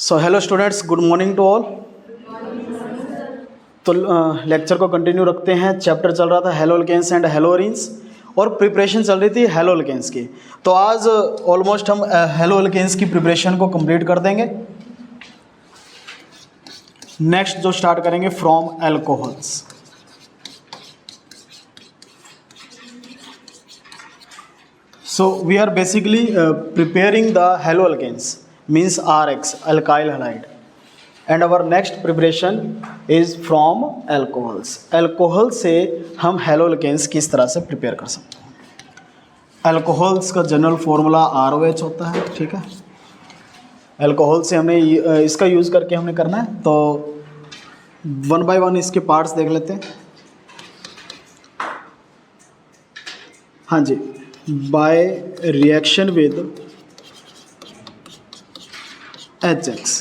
So hello students, good morning to all. तो lecture को continue रखते हैं। चैप्टर चल रहा था haloalkanes and haloarenes और प्रिपरेशन चल रही थी हेलो एल्केन्स की। तो आज ऑलमोस्ट हम हेलो एल्केन्स की प्रिपरेशन को कंप्लीट कर देंगे। नेक्स्ट जो स्टार्ट करेंगे from alcohols. So we are basically preparing the haloalkanes, means RX, alkyl halide, and our next preparation is from alcohols. alcohol से हम haloalkanes किस तरह से प्रिपेयर कर सकते हैं। alcohols का जनरल फॉर्मूला ROH होता है, ठीक है। alcohol से हमें इसका यूज़ करके हमने करना है, तो वन बाय वन इसके पार्ट्स देख लेते हैं। हाँ जी, by reaction with HX.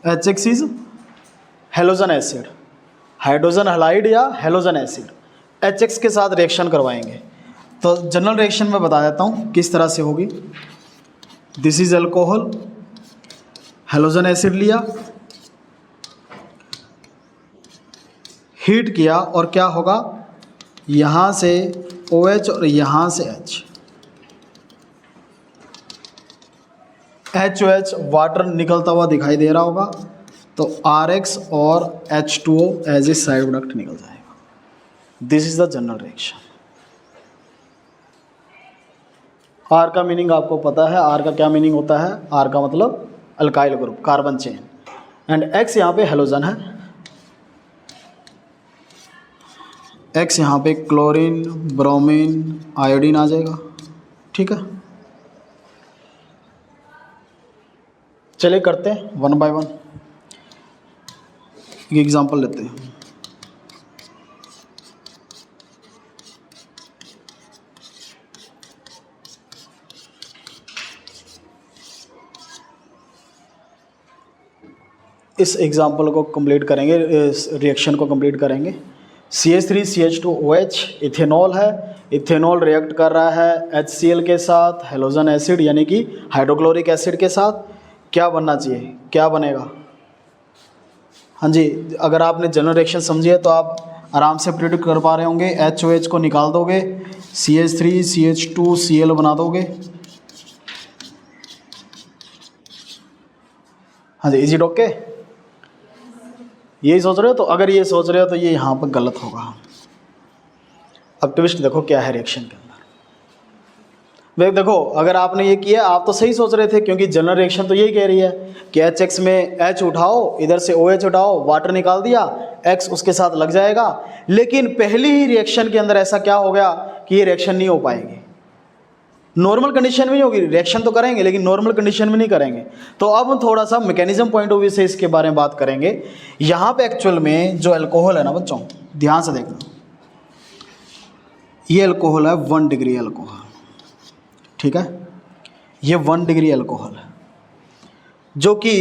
HX is halogen acid, hydrogen halide या हेलोजन एसिड। HX के साथ रिएक्शन करवाएंगे। तो जनरल रिएक्शन में बता देता हूँ किस तरह से होगी। This is alcohol, halogen acid लिया, हीट किया और क्या होगा, यहाँ से OH और यहाँ से HOH वाटर निकलता हुआ दिखाई दे रहा होगा, तो RX और H2O as a side product निकल जाएगा। This is the general reaction. R का मीनिंग आपको पता है। R का क्या मीनिंग होता है? R का मतलब alkyl group, carbon chain, and X यहाँ पे हेलोजन है। X यहाँ पे क्लोरीन, ब्रोमीन, आयोडीन आ जाएगा, ठीक है। चलिए करते हैं वन बाय वन। एक एग्जांपल लेते हैं। इस एग्जांपल को कंप्लीट करेंगे, इस रिएक्शन को कंप्लीट करेंगे। CH3CH2OH इथेनॉल है। इथेनॉल रिएक्ट कर रहा है HCl के साथ, हेलोजन एसिड यानी कि हाइड्रोक्लोरिक एसिड के साथ। क्या बनना चाहिए, क्या बनेगा? हाँ जी, अगर आपने जनरल रिएक्शन समझी है तो आप आराम से प्रिडिक्ट कर पा रहे होंगे। HOH को निकाल दोगे, CH3CH2Cl बना दोगे। हाँ जी, इज इट ओके? यही सोच रहे हो? तो अगर ये सोच रहे हो तो ये यहाँ पर गलत होगा। अब ट्विस्ट देखो क्या है रिएक्शन के अंदर। देखो, अगर आपने ये किया, आप तो सही सोच रहे थे, क्योंकि जनरल रिएक्शन तो यही कह रही है कि HX में H उठाओ, इधर से OH उठाओ, वाटर निकाल दिया, X उसके साथ लग जाएगा। लेकिन पहली ही रिएक्शन के अंदर ऐसा क्या हो गया कि ये रिएक्शन नहीं हो पाएगी। नॉर्मल कंडीशन में नहीं होगी, रिएक्शन तो करेंगे लेकिन नॉर्मल कंडीशन में नहीं करेंगे। तो अब हम थोड़ा सा मैकेनिज्म पॉइंट ऑफ व्यू से इसके बारे में बात करेंगे। यहाँ पे एक्चुअल में जो अल्कोहल है ना बच्चों, ध्यान से देखना, ये अल्कोहल है 1 डिग्री अल्कोहल, ठीक है। ये 1 डिग्री अल्कोहल है, जो कि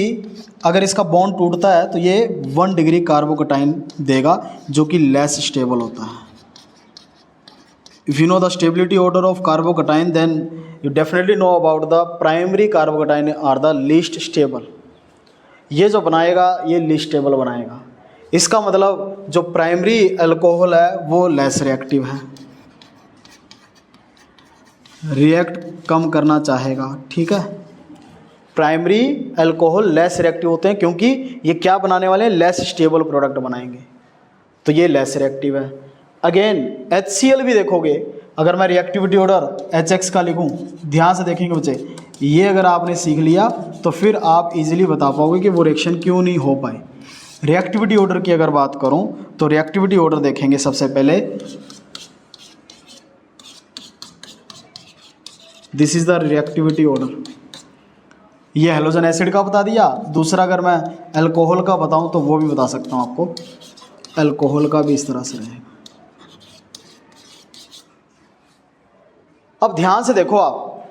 अगर इसका बॉन्ड टूटता है तो ये 1 डिग्री कार्बोकटाइन देगा, जो कि लेस स्टेबल होता है। If you know the stability order of carbocation, then you definitely know about the primary carbocation are the least stable. ये जो बनाएगा ये least stable बनाएगा। इसका मतलब जो प्राइमरी अल्कोहल है वो लेस रिएक्टिव है, रिएक्ट कम करना चाहेगा, ठीक है। प्राइमरी अल्कोहल लेस रिएक्टिव होते हैं क्योंकि ये क्या बनाने वाले हैं, लेस स्टेबल प्रोडक्ट बनाएंगे, तो ये लेस रिएक्टिव है। अगेन HCl भी देखोगे, अगर मैं रिएक्टिविटी ऑर्डर HX का लिखूं, ध्यान से देखेंगे बच्चे, ये अगर आपने सीख लिया तो फिर आप इजीली बता पाओगे कि वो रिएक्शन क्यों नहीं हो पाई। रिएक्टिविटी ऑर्डर की अगर बात करूं तो रिएक्टिविटी ऑर्डर देखेंगे सबसे पहले। This is the reactivity order. ये हेलोजन एसिड का बता दिया। दूसरा अगर मैं अल्कोहल का बताऊं तो वो भी बता सकता हूं आपको। अल्कोहल का भी इस तरह से रहेगा। अब ध्यान से देखो, आप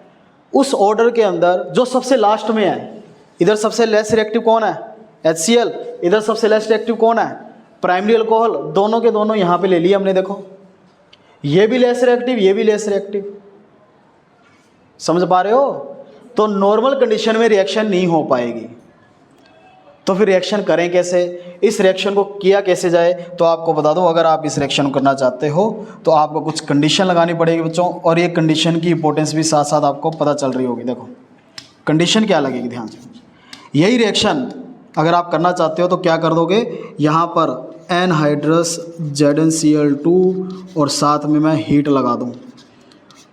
उस ऑर्डर के अंदर जो सबसे लास्ट में है, इधर सबसे लेस रिएक्टिव कौन है, HCl, इधर सबसे लेस रिएक्टिव कौन है, प्राइमरी अल्कोहल। दोनों के दोनों यहाँ पे ले लिए हमने। देखो, ये भी लेस रिएक्टिव, ये भी लेस रिएक्टिव। समझ पा रहे हो? तो नॉर्मल कंडीशन में रिएक्शन नहीं हो पाएगी। तो फिर रिएक्शन करें कैसे, इस रिएक्शन को किया कैसे जाए, तो आपको बता दूं, अगर आप इस रिएक्शन को करना चाहते हो तो आपको कुछ कंडीशन लगानी पड़ेगी बच्चों, और ये कंडीशन की इंपॉर्टेंस भी साथ साथ आपको पता चल रही होगी। देखो कंडीशन क्या लगेगी, ध्यान से। यही रिएक्शन अगर आप करना चाहते हो तो क्या कर दोगे, यहाँ पर एनहाइड्रस ZnCl2 और साथ में मैं हीट लगा दूँ,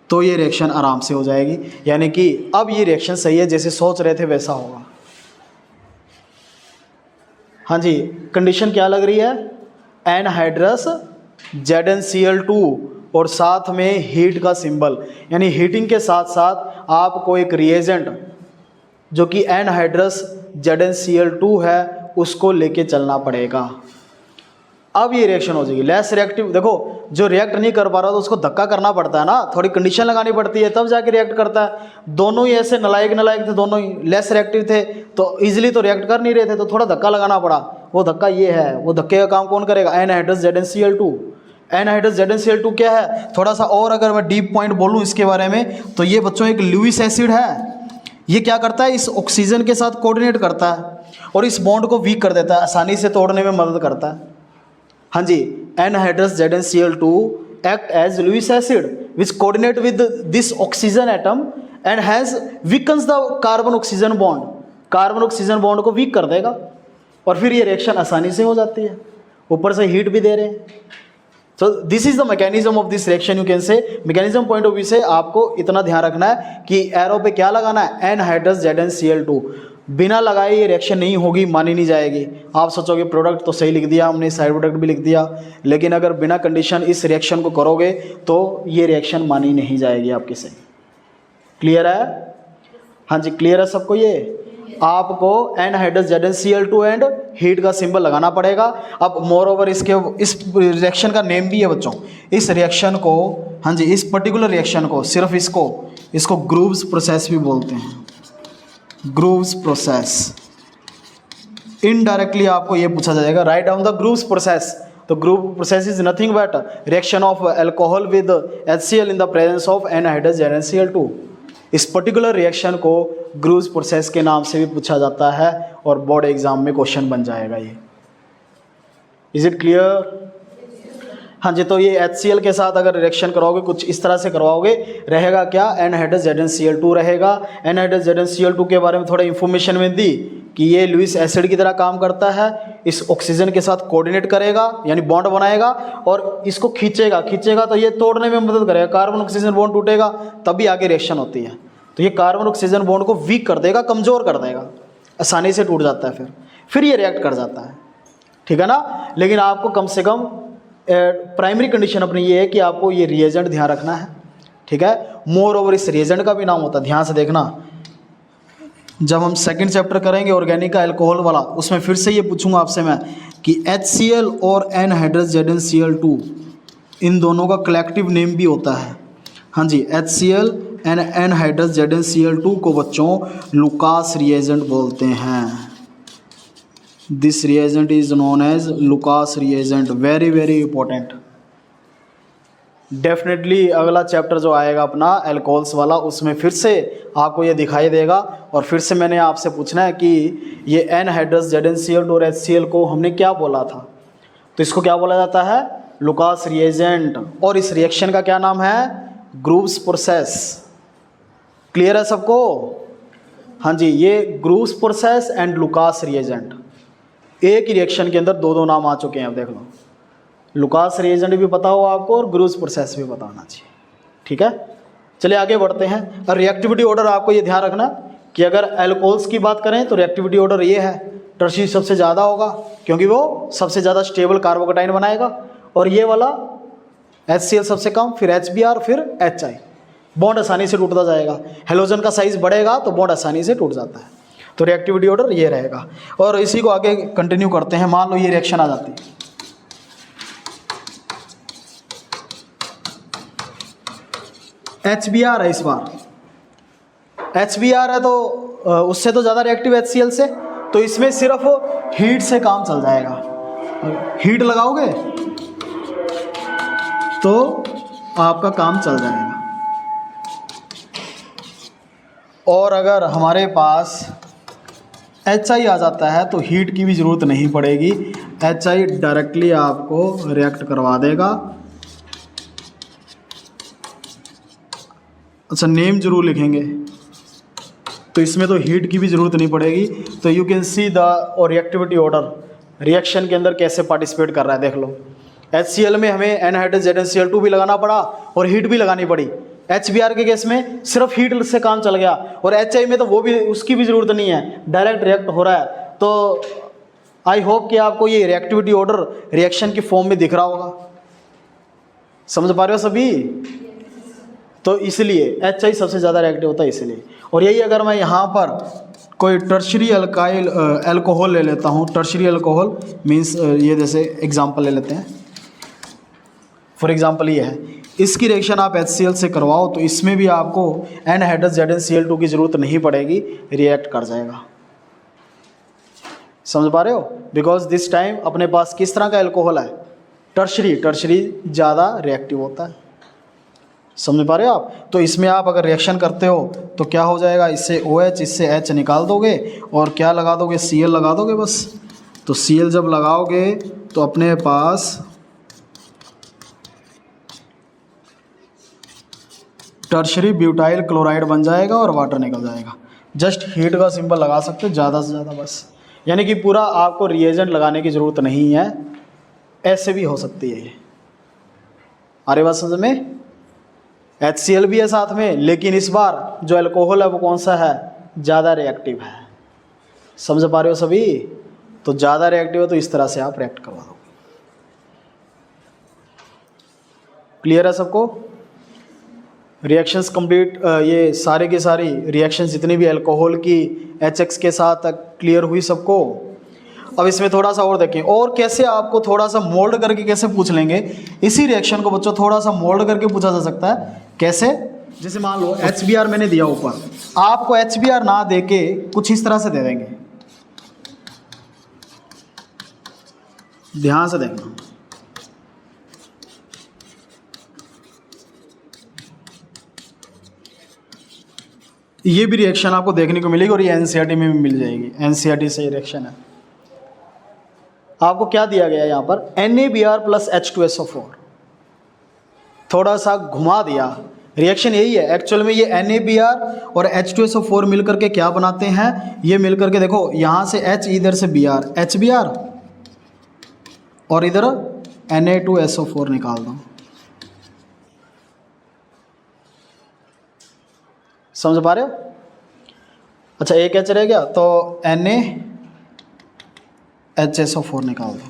तो ये रिएक्शन आराम से हो जाएगी। यानी कि अब ये रिएक्शन सही है, जैसे सोच रहे थे वैसा होगा। हाँ जी, कंडीशन क्या लग रही है, एनहाइड्रस ZnCl2 और साथ में हीट का सिंबल, यानी हीटिंग के साथ साथ आपको एक रिएजेंट जो कि एनहाइड्रस ZnCl2 है उसको लेके चलना पड़ेगा। अब ये रिएक्शन हो जाएगी लेस रिएक्टिव। देखो जो रिएक्ट नहीं कर पा रहा तो उसको धक्का करना पड़ता है ना, थोड़ी कंडीशन लगानी पड़ती है तब जाके रिएक्ट करता है। दोनों ही ऐसे नलायक थे, दोनों ही लेस रिएक्टिव थे तो इजीली तो रिएक्ट कर नहीं रहे थे, तो थोड़ा धक्का लगाना पड़ा। वो धक्का ये है, वो धक्के का काम कौन करेगा, एनहाइड्रस ZnCl2। एनहाइड्रस ZnCl2 क्या है, थोड़ा सा और अगर मैं डीप पॉइंट बोलूँ इसके बारे में तो ये बच्चों एक लुईस एसिड है। ये क्या करता है, इस ऑक्सीजन के साथ कोऑर्डिनेट करता है और इस बॉन्ड को वीक कर देता है, आसानी से तोड़ने में मदद करता है। हाँ जी, anhydrous ZnCl2 act as Lewis acid which coordinate with this oxygen atom and has weakens the carbon oxygen bond। Carbon oxygen bond को वीक कर देगा और फिर ये रिएक्शन आसानी से हो जाती है, ऊपर से हीट भी दे रहे हैं। तो this is the mechanism of this reaction, you can say. Mechanism point of view से आपको इतना ध्यान रखना है कि एरो पे क्या लगाना है, एनहाइड्रस ZnCl2। बिना लगाए ये रिएक्शन नहीं होगी, मानी नहीं जाएगी। आप सोचोगे प्रोडक्ट तो सही लिख दिया हमने, साइड प्रोडक्ट भी लिख दिया, लेकिन अगर बिना कंडीशन इस रिएक्शन को करोगे तो ये रिएक्शन मानी नहीं जाएगी आपके से। क्लियर है? हाँ जी, क्लियर है सबको? ये आपको एनहाइड्रस ZnCl2 एंड हीट का सिंबल लगाना पड़ेगा। अब मोर ओवर इसके इस रिएक्शन का नेम भी है बच्चों। इस रिएक्शन को, हाँ जी, इस पर्टिकुलर रिएक्शन को, सिर्फ इसको ग्रूव्स प्रोसेस भी बोलते हैं। Grooves process. इनडायरेक्टली आपको ये पूछा जाएगा, write down the Groves process. तो Grove process is nothing but reaction of alcohol with HCl in the presence of anhydrous ZnCl2। इस पर्टिकुलर रिएक्शन को ग्रूव्स प्रोसेस के नाम से भी पूछा जाता है और बोर्ड एग्जाम में क्वेश्चन बन जाएगा ये। Is it clear? हाँ जी, तो ये HCl के साथ अगर रिएक्शन कराओगे कुछ इस तरह से करवाओगे, रहेगा क्या, एनहाइड्रस ZnCl2 रहेगा। एनहाइड्रस ZnCl2 के बारे में थोड़ा इन्फॉर्मेशन में दी कि ये लुईस एसिड की तरह काम करता है, इस ऑक्सीजन के साथ कोऑर्डिनेट करेगा यानी बॉन्ड बनाएगा और इसको खींचेगा तो ये तोड़ने में मदद करेगा। कार्बन ऑक्सीजन बॉन्ड टूटेगा तभी आगे रिएक्शन होती है। तो ये कार्बन ऑक्सीजन बॉन्ड को वीक कर देगा, कमज़ोर कर देगा, आसानी से टूट जाता है, फिर ये रिएक्ट कर जाता है। ठीक है ना? लेकिन आपको कम से कम प्राइमरी कंडीशन अपनी ये है कि आपको ये रिएजेंट ध्यान रखना है। ठीक है? मोर ओवर इस रिएजेंट का भी नाम होता है, ध्यान से देखना। जब हम सेकंड चैप्टर करेंगे ऑर्गेनिक का अल्कोहल वाला, उसमें फिर से ये पूछूंगा आपसे मैं कि HCl और एनहाइड्रस ZnCl2 इन दोनों का कलेक्टिव नेम भी होता है। हाँ जी, HCl एंड एनहाइड्रस ZnCl2 को बच्चों लुकास रिएजेंट बोलते हैं। This reagent is known as Lucas reagent. Very very important. Definitely अगला चैप्टर जो आएगा अपना अल्कोहल्स वाला, उसमें फिर से आपको ये दिखाई देगा और फिर से मैंने आपसे पूछना है कि ये एनहाइड्रस ZnCl2 और HCl को हमने क्या बोला था, तो इसको क्या बोला जाता है, लुकास रिएजेंट। और इस रिएक्शन का क्या नाम है, ग्रूव्स प्रोसेस। क्लियर है सबको? हाँ जी, ये Groove's process and Lucas reagent, एक ही रिएक्शन के अंदर दो नाम आ चुके हैं। अब देख लो, लुकास रिएजेंट भी पता हो आपको और ग्रूव्स प्रोसेस भी पता होना चाहिए। ठीक है, चलिए आगे बढ़ते हैं। और रिएक्टिविटी ऑर्डर आपको ये ध्यान रखना कि अगर अल्कोहल्स की बात करें तो रिएक्टिविटी ऑर्डर ये है, टर्शियरी सबसे ज़्यादा होगा क्योंकि वो सबसे ज़्यादा स्टेबल कार्बोकेटाइन बनाएगा, और ये वाला HCl सबसे कम, फिर HBr, फिर HI। बॉन्ड आसानी से टूटता जाएगा। हेलोजन का साइज बढ़ेगा तो बॉन्ड आसानी से टूट जाता है। तो रिएक्टिविटी ऑर्डर ये रहेगा। और इसी को आगे कंटिन्यू करते हैं। मान लो ये रिएक्शन आ जाती है, HBr है, इस बार HBr है तो उससे तो ज़्यादा रिएक्टिव HCl से, तो इसमें सिर्फ हीट से काम चल जाएगा। हीट लगाओगे तो आपका काम चल जाएगा। और अगर हमारे पास HI आ जाता है तो हीट की भी ज़रूरत नहीं पड़ेगी, HI डायरेक्टली आपको रिएक्ट करवा देगा। अच्छा, नेम जरूर लिखेंगे, तो इसमें तो हीट की भी ज़रूरत नहीं पड़ेगी। तो you can see the reactivity order reaction के अंदर कैसे पार्टिसिपेट कर रहा है, देख लो। HCl में हमें एनहाइड्रस ZnCl2 भी लगाना पड़ा और हीट भी लगानी पड़ी। HBr के केस में सिर्फ हीट से काम चल गया, और HI में तो वो भी, उसकी भी ज़रूरत नहीं है, डायरेक्ट रिएक्ट हो रहा है। तो आई होप कि आपको ये रिएक्टिविटी ऑर्डर रिएक्शन की फॉर्म में दिख रहा होगा। समझ पा रहे हो सभी? तो इसलिए HI सबसे ज़्यादा रिएक्टिव होता है इसलिए। और यही अगर मैं यहाँ पर कोई टर्शरी अल्काइल अल्कोहल ले लेता हूँ, टर्शरी अल्कोहल मीन्स ये जैसे एग्जांपल ले लेते हैं, फॉर एग्जांपल ये है, इसकी रिएक्शन आप HCl से करवाओ तो इसमें भी आपको एनहाइड्रस ZnCl2 की ज़रूरत नहीं पड़ेगी, रिएक्ट कर जाएगा। समझ पा रहे हो? बिकॉज दिस टाइम अपने पास किस तरह का अल्कोहल है, टर्शरी ज़्यादा रिएक्टिव होता है। समझ पा रहे हो आप? तो इसमें आप अगर रिएक्शन करते हो तो क्या हो जाएगा, इससे OH, इससे H निकाल दोगे और क्या लगा दोगे, Cl लगा दोगे बस। तो Cl जब लगाओगे तो अपने पास टर्शरी ब्यूटाइल क्लोराइड बन जाएगा और वाटर निकल जाएगा। जस्ट हीट का सिंबल लगा सकते हो ज़्यादा से ज़्यादा बस, यानी कि पूरा आपको रिएजेंट लगाने की ज़रूरत नहीं है, ऐसे भी हो सकती है ये। आ रही बात समझ में? HCl भी है साथ में, लेकिन इस बार जो अल्कोहल है वो कौन सा है, ज़्यादा रिएक्टिव है। समझ पा रहे हो सभी? तो ज़्यादा रिएक्टिव है तो इस तरह से आप रिएक्ट करवा दोगे। क्लियर है सबको? रिएक्शंस कंप्लीट, ये सारे के सारी रिएक्शंस जितनी भी अल्कोहल की HX के साथ क्लियर हुई सबको। अब इसमें थोड़ा सा और देखें, और कैसे आपको थोड़ा सा मोल्ड करके कैसे पूछ लेंगे इसी रिएक्शन को बच्चों, थोड़ा सा मोल्ड करके पूछा जा सकता है। कैसे? जैसे मान लो HBr मैंने दिया ऊपर, आपको HBr ना दे के कुछ इस तरह से दे देंगे, ध्यान से देखना। ये भी रिएक्शन आपको देखने को मिलेगी और ये NCERT में भी मिल जाएगी, NCERT से ये रिएक्शन है। आपको क्या दिया गया है यहाँ पर, NaBr प्लस H2SO4, थोड़ा सा घुमा दिया। रिएक्शन यही है एक्चुअल में, ये NaBr और H2SO4 मिलकर के क्या बनाते हैं, ये मिलकर के देखो यहाँ से H, इधर से Br, HBr और इधर Na2SO4 निकाल दो। समझ पा रहे हो? अच्छा, एक H रह गया तो NaHSO4 निकाल दो।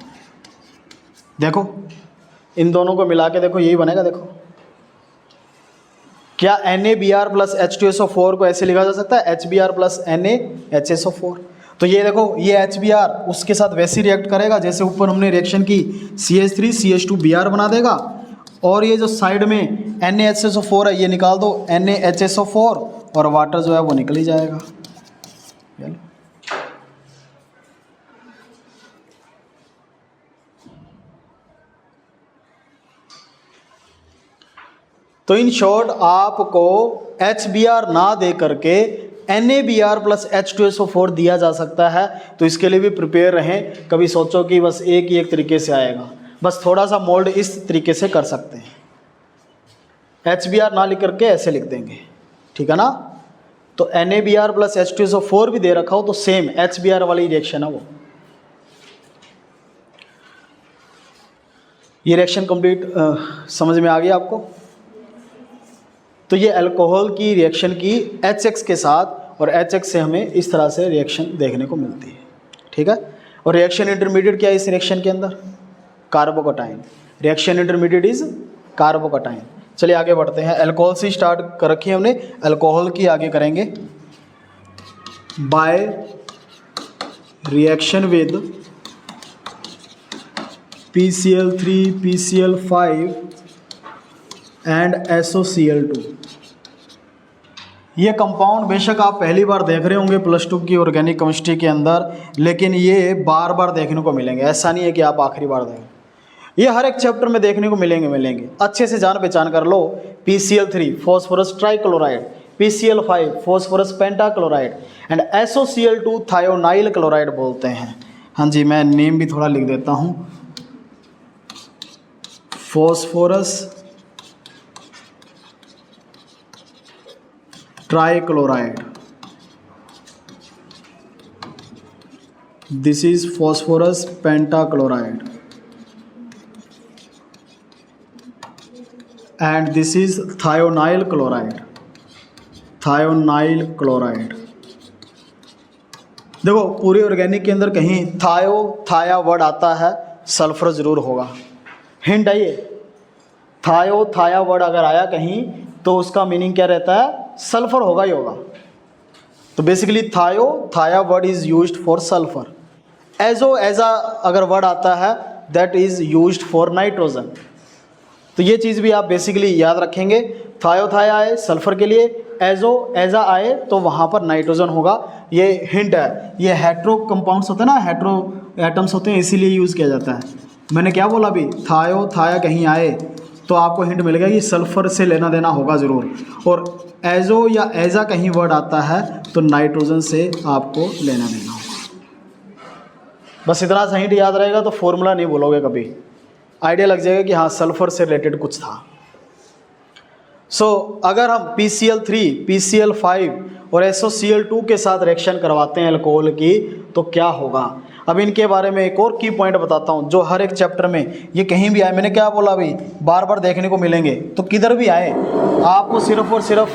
देखो इन दोनों को मिला के देखो, यही बनेगा। देखो क्या NaBr प्लस H2SO4 को ऐसे लिखा जा सकता है, HBr प्लस NaHSO4? तो ये देखो, ये HBr उसके साथ वैसे रिएक्ट करेगा जैसे ऊपर हमने रिएक्शन की, CH3 CH2Br बना देगा, और ये जो साइड में NaHSO4 है ये निकाल दो, NaHSO4, और वाटर जो है वो निकल ही जाएगा। तो इन शॉर्ट आपको HBr ना दे करके NaBr प्लस H2SO4 दिया जा सकता है। तो इसके लिए भी प्रिपेयर रहें, कभी सोचो कि बस एक ही एक तरीके से आएगा, बस थोड़ा सा मोल्ड इस तरीके से कर सकते हैं। HBr ना लिख करके ऐसे लिख देंगे, ठीक है ना? तो NaBr प्लस H2SO4 भी दे रखा हो तो सेम HBr वाली रिएक्शन है वो। ये रिएक्शन कंप्लीट समझ में आ गया आपको? तो ये अल्कोहल की रिएक्शन की HX के साथ, और HX से हमें इस तरह से रिएक्शन देखने को मिलती है, ठीक है? और रिएक्शन इंटरमीडिएट क्या है इस रिएक्शन के अंदर, carbocation. Reaction intermediate is carbocation. चलिए आगे बढ़ते हैं, अल्कोहल से स्टार्ट कर रखी है हमने, अल्कोहल की आगे करेंगे। By reaction with PCl3 PCl5 and SOCl2। ये कंपाउंड बेशक आप पहली बार देख रहे होंगे +2 की ऑर्गेनिक केमिस्ट्री के अंदर, लेकिन ये बार बार देखने को मिलेंगे, ऐसा नहीं है कि आप आखिरी बार देखें, ये हर एक चैप्टर में देखने को मिलेंगे। अच्छे से जान पहचान कर लो। PCl3 phosphorus trichloride, PCl5 phosphorus pentachloride and SOCl2 thionyl chloride बोलते हैं। हाँ जी, मैं नेम भी थोड़ा लिख देता हूँ, phosphorus trichloride, this is phosphorus pentachloride and this is thionyl chloride, thionyl chloride. देखो पूरे ऑर्गेनिक के अंदर कहीं थाया वर्ड आता है, सल्फर जरूर होगा। हिंट है ये, थाया वर्ड अगर आया कहीं तो उसका मीनिंग क्या रहता है, सल्फर होगा ही होगा। तो बेसिकली थाया word is used for sulphur. एजा अगर वर्ड आता है that is used for nitrogen. तो ये चीज़ भी आप बेसिकली याद रखेंगे, थाया आए सल्फर के लिए, एजा आए तो वहाँ पर नाइट्रोजन होगा। ये हिंट है, ये हेट्रो कंपाउंड्स होते हैं ना, हेट्रो एटम्स होते हैं, इसीलिए यूज़ किया जाता है। मैंने क्या बोला अभी, थाया कहीं आए तो आपको हिंट मिलेगा कि सल्फर से लेना देना होगा ज़रूर, और एजो या एजा कहीं वर्ड आता है तो नाइट्रोजन से आपको लेना देना होगा। बस इतना सा हिंट याद रहेगा तो फॉर्मूला नहीं भूलोगे कभी, आइडिया लग जाएगा कि हाँ सल्फर से रिलेटेड कुछ था। अगर हम PCl3, PCl5 और SOCl2 के साथ रिएक्शन करवाते हैं अल्कोहल की तो क्या होगा। अब इनके बारे में एक और की पॉइंट बताता हूँ जो हर एक चैप्टर में ये कहीं भी आए, मैंने क्या बोला अभी, बार बार देखने को मिलेंगे, तो किधर भी आए आपको सिर्फ और सिर्फ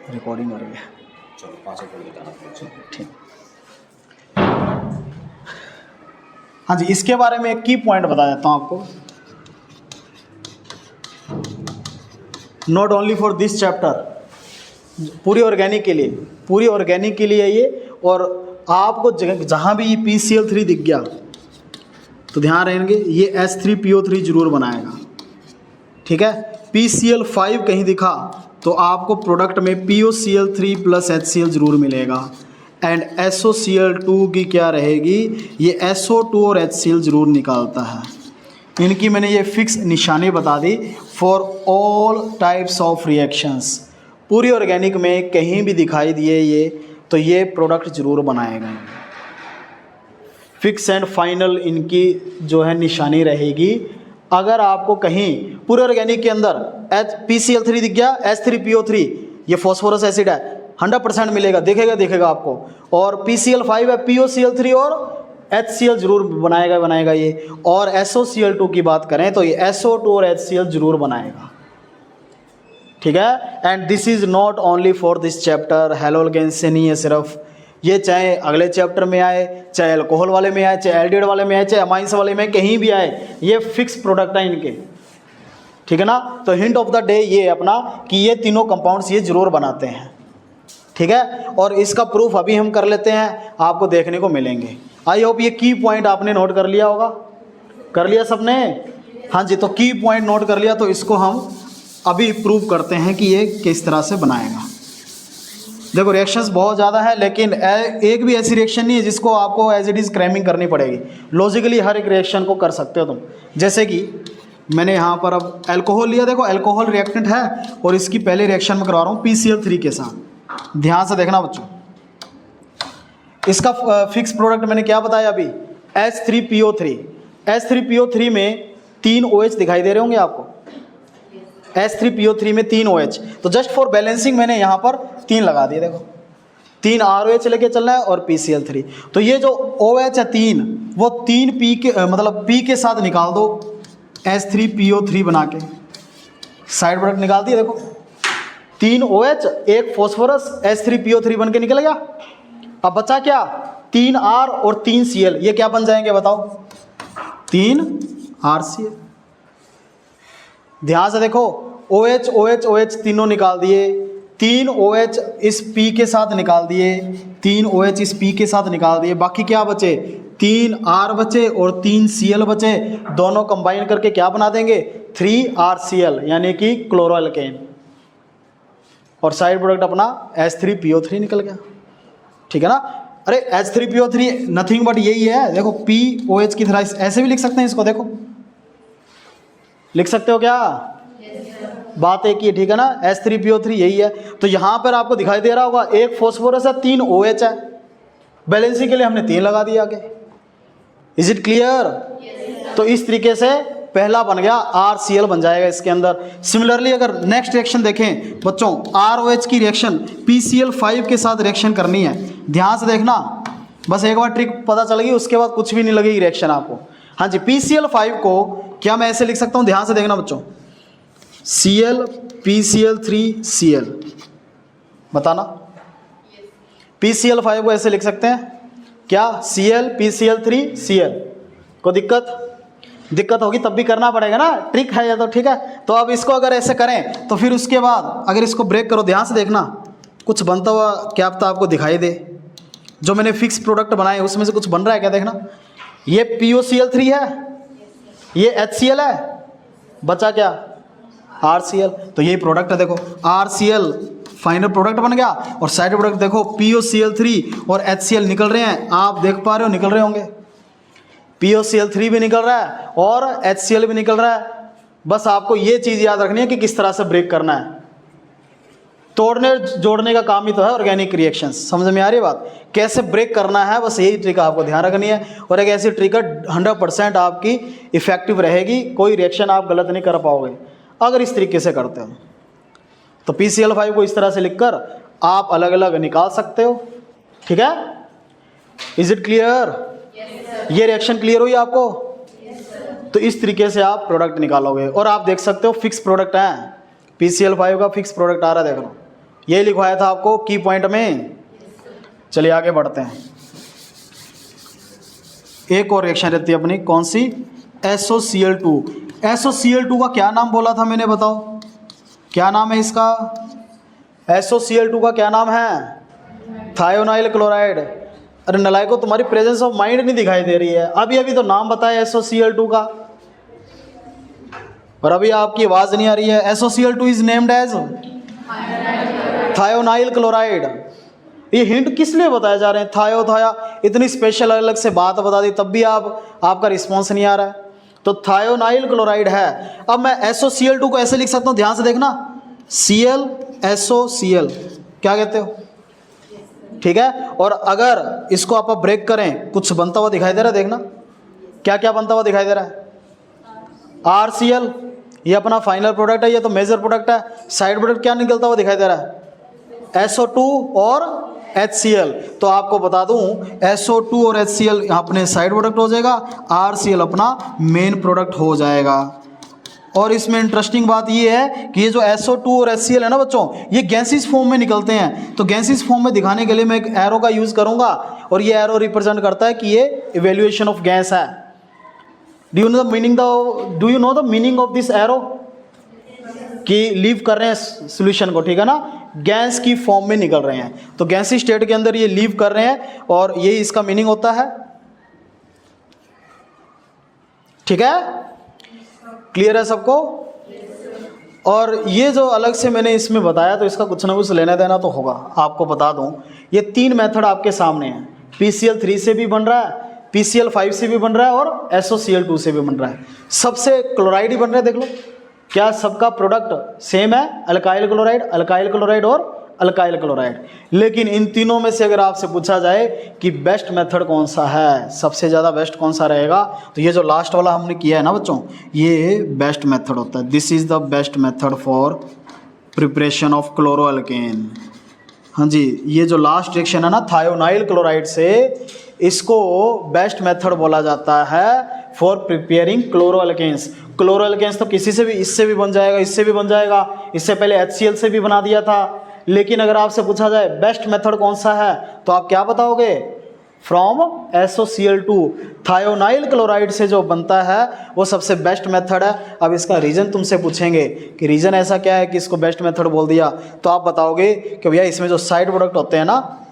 रिकॉर्डिंग हो रही है, ठीक। हाँ जी, इसके बारे में एक की पॉइंट बता देता हूँ आपको, not only for this chapter, पूरी ऑर्गेनिक के लिए ये। और आपको जहाँ भी ये PCl3 दिख गया तो ध्यान रहेंगे ये H3PO3 जरूर बनाएगा, ठीक है। PCl5 कहीं दिखा तो आपको प्रोडक्ट में POCl3 + HCl जरूर मिलेगा, एंड SOCl2 की क्या रहेगी, ये SO2 और HCl जरूर निकालता है। इनकी मैंने ये फिक्स निशानी बता दी for all types of reactions. पूरी ऑर्गेनिक में कहीं भी दिखाई दिए ये तो ये प्रोडक्ट जरूर बनाएगा। फिक्स एंड फाइनल इनकी जो है निशानी रहेगी। अगर आपको कहीं पूरे ऑर्गेनिक के अंदर PCl3 दिख गया, H3PO3 ये फॉस्फोरस एसिड है, 100% मिलेगा, दिखेगा आपको। और PCl5 है, POCl3 और HCl जरूर बनाएगा ये। और SOCl2 की बात करें तो ये SO2 और HCl जरूर बनाएगा, ठीक है। And this is not only for this chapter, halogen से नहीं है सिर्फ, ये चाहे अगले चैप्टर में आए, चाहे अल्कोहल वाले में आए, चाहे एल्डिहाइड वाले में आए, चाहे अमाइंस वाले में, कहीं भी आए, ये फिक्स प्रोडक्ट है इनके, ठीक है ना। तो हिंट ऑफ द डे ये अपना कि ये तीनों कंपाउंड्स ये जरूर बनाते हैं, ठीक है। और इसका प्रूफ अभी हम कर लेते हैं, आपको देखने को मिलेंगे। आई होप ये की पॉइंट आपने नोट कर लिया होगा, कर लिया सबने, हाँ जी। तो की पॉइंट नोट कर लिया तो इसको हम अभी प्रूव करते हैं कि ये किस तरह से बनाएगा। देखो रिएक्शंस बहुत ज़्यादा है, लेकिन एक भी ऐसी रिएक्शन नहीं है जिसको आपको एज इट इज़ क्रैमिंग करनी पड़ेगी। लॉजिकली हर एक रिएक्शन को कर सकते हो तुम। जैसे कि मैंने यहाँ पर अब अल्कोहल लिया, देखो अल्कोहल रिएक्टेंट है और इसकी पहले रिएक्शन में करवा रहा हूँ PCl3 के साथ। ध्यान से देखना बच्चों, इसका फिक्स प्रोडक्ट मैंने क्या बताया अभी, H3PO3। H3PO3 में 3 OH दिखाई दे रहे होंगे आपको, H3PO3 में 3 OH। तो जस्ट फॉर बैलेंसिंग मैंने यहाँ पर 3 लगा दिए, देखो 3 ROH लेके चलना है और PCl3। तो ये जो OH है 3, वो 3 P के मतलब P के साथ निकाल दो, H3PO3 बना के साइड प्रोडक्ट निकाल दिए। देखो 3 OH, 1 फॉस्फोरस, H3PO3 बन के निकल गया। अब बचा क्या, 3 R और 3 Cl, ये क्या बन जाएंगे बताओ, 3 RCl। ध्यान से देखो, OH OH OH तीनों निकाल दिए, 3 OH इस P के साथ निकाल दिए, 3 OH इस P के साथ निकाल दिए, बाकी क्या बचे, 3 R बचे और 3 Cl बचे। दोनों कंबाइन करके क्या बना देंगे, 3 RCl, यानी कि क्लोरोअल्केन। और साइड प्रोडक्ट अपना H3PO3 निकल गया, ठीक है ना। अरे H3PO3 नथिंग बट यही है, देखो POH की तरह ऐसे भी लिख सकते हैं इसको, देखो लिख सकते हो क्या, बात एक ही है, ठीक है ना, H3PO3 यही है। तो यहाँ पर आपको दिखाई दे रहा होगा एक फॉस्फोरस है, 3 OH है, बैलेंसिंग के लिए हमने 3 लगा दिया आगे। Is it clear? तो इस तरीके से पहला बन गया, RCl बन जाएगा इसके अंदर। सिमिलरली अगर नेक्स्ट रिएक्शन देखें बच्चों, ROH की रिएक्शन PCl5 के साथ रिएक्शन करनी है, ध्यान से देखना, बस एक बार ट्रिक पता चल गई उसके बाद कुछ भी नहीं लगेगी रिएक्शन आपको। हाँ जी, PCl5 को क्या मैं ऐसे लिख सकता हूँ, ध्यान से देखना बच्चों, Cl PCl3Cl, बताना। PCl5 को ऐसे लिख सकते हैं क्या, Cl PCl3Cl। को दिक्कत होगी तब भी करना पड़ेगा ना, ट्रिक है ये तो, ठीक है। तो अब इसको अगर ऐसे करें तो फिर उसके बाद अगर इसको ब्रेक करो, ध्यान से देखना, कुछ बनता हुआ क्या पता आपको दिखाई दे। जो मैंने फिक्स प्रोडक्ट बनाए उसमें से कुछ बन रहा है क्या, देखना। ये POCl3 है, ये HCl है, बचा क्या, RCl। तो यही प्रोडक्ट है, देखो RCl फाइनल प्रोडक्ट बन गया, और साइड प्रोडक्ट देखो POCl3 और HCl निकल रहे हैं, आप देख पा रहे हो, निकल रहे होंगे। POCl3 भी निकल रहा है और HCl भी निकल रहा है। बस आपको ये चीज़ याद रखनी है कि किस तरह से ब्रेक करना है। तोड़ने जोड़ने का काम ही तो है ऑर्गेनिक रिएक्शंस। समझ में आ रही है बात, कैसे ब्रेक करना है, बस यही ट्रिक आपको ध्यान रखनी है। और एक ऐसी ट्रिक है 100% आपकी इफेक्टिव रहेगी, कोई रिएक्शन आप गलत नहीं कर पाओगे अगर इस तरीके से करते हो। तो PCl5 को इस तरह से लिखकर आप अलग अलग निकाल सकते हो, ठीक है। Is it clear? ये रिएक्शन क्लियर हुई आपको? तो इस तरीके से आप प्रोडक्ट निकालोगे। और आप देख सकते हो फिक्स प्रोडक्ट है, PCl5 का फिक्स प्रोडक्ट आ रहा है, देख लो, ये लिखवाया था आपको की पॉइंट में। चलिए आगे बढ़ते हैं। एक और रिएक्शन रहती है अपनी, कौन सी, SOCl2। SOCl2 का क्या नाम बोला था मैंने, बताओ क्या नाम है इसका? SOCl2 का क्या नाम है? Thionyl chloride. अरे नलायको, तुम्हारी प्रेजेंस ऑफ माइंड नहीं दिखाई दे रही है। अभी अभी तो नाम बताया SOCl2 का, और अभी आपकी आवाज़ नहीं आ रही है। SOCl2 is named as thionyl chloride. ये हिंट किस लिए बताए जा रहे हैं, थाया, इतनी स्पेशल अलग से बात बता दी, तब भी आपका रिस्पॉन्स नहीं आ रहा है। तो थायोनाइल क्लोराइड है। अब मैं SOCl2 को ऐसे लिख सकता हूँ, ध्यान से देखना, Cl SOCl, क्या कहते हो, ठीक है। और अगर इसको आप ब्रेक करें, कुछ बनता हुआ दिखाई दे रहा है, देखना क्या क्या बनता हुआ दिखाई दे रहा है। RCl, ये अपना फाइनल प्रोडक्ट है, ये तो मेजर प्रोडक्ट है। साइड प्रोडक्ट क्या निकलता हुआ दिखाई दे रहा है, SO2 और HCl। तो आपको बता दूं, SO2 और HCl अपने साइड प्रोडक्ट हो जाएगा, RCl अपना मेन प्रोडक्ट हो जाएगा। और इसमें इंटरेस्टिंग बात ये है कि ये जो SO2 और HCl है ना बच्चों, ये गैसेस फॉर्म में निकलते हैं। तो गैसेस फॉर्म में दिखाने के लिए मैं एक एरो का यूज़ करूंगा, और ये एरो रिप्रेजेंट करता है कि ये इवेल्युएशन ऑफ गैस है। Do you know the meaning of this arrow, कि लीव कर रहे हैं सॉल्यूशन को, ठीक है ना, गैस की फॉर्म में निकल रहे हैं। तो गैसी स्टेट के अंदर ये लीव कर रहे हैं, और यही इसका मीनिंग होता है, ठीक है। क्लियर है सबको? और ये जो अलग से मैंने इसमें बताया, तो इसका कुछ ना कुछ लेना देना तो होगा। आपको बता दूं, ये 3 मेथड आपके सामने हैं। PCl3 से भी बन रहा है, PCl5 से भी बन रहा है, और SOCl2 से भी बन रहा है। सबसे क्लोराइड ही बन रहा है, देख लो, क्या सबका प्रोडक्ट सेम है, अल्काइल क्लोराइड और अल्काइल क्लोराइड। लेकिन इन तीनों में से अगर आपसे पूछा जाए कि बेस्ट मेथड कौन सा है, सबसे ज़्यादा बेस्ट कौन सा रहेगा, तो ये जो लास्ट वाला हमने किया है ना बच्चों, ये बेस्ट मेथड होता है। This is the best method for preparation of chloroalkane. हाँ जी, ये जो लास्ट रिएक्शन है ना थायोनाइल क्लोराइड से, इसको बेस्ट मेथड बोला जाता है फॉर प्रिपेयरिंग क्लोरोअल्केन्स। क्लोरोअल्केन्स तो किसी से भी, इससे भी बन जाएगा, इससे भी बन जाएगा, इससे पहले HCl से भी बना दिया था। लेकिन अगर आपसे पूछा जाए बेस्ट मेथड कौन सा है, तो आप क्या बताओगे, फ्रॉम SOCl2, थायोनाइल क्लोराइड से जो बनता है वो सबसे बेस्ट मेथड है। अब इसका रीज़न तुमसे पूछेंगे कि रीज़न ऐसा क्या है कि इसको बेस्ट मेथड बोल दिया, तो आप बताओगे कि भैया इसमें जो साइड प्रोडक्ट होते हैं ना,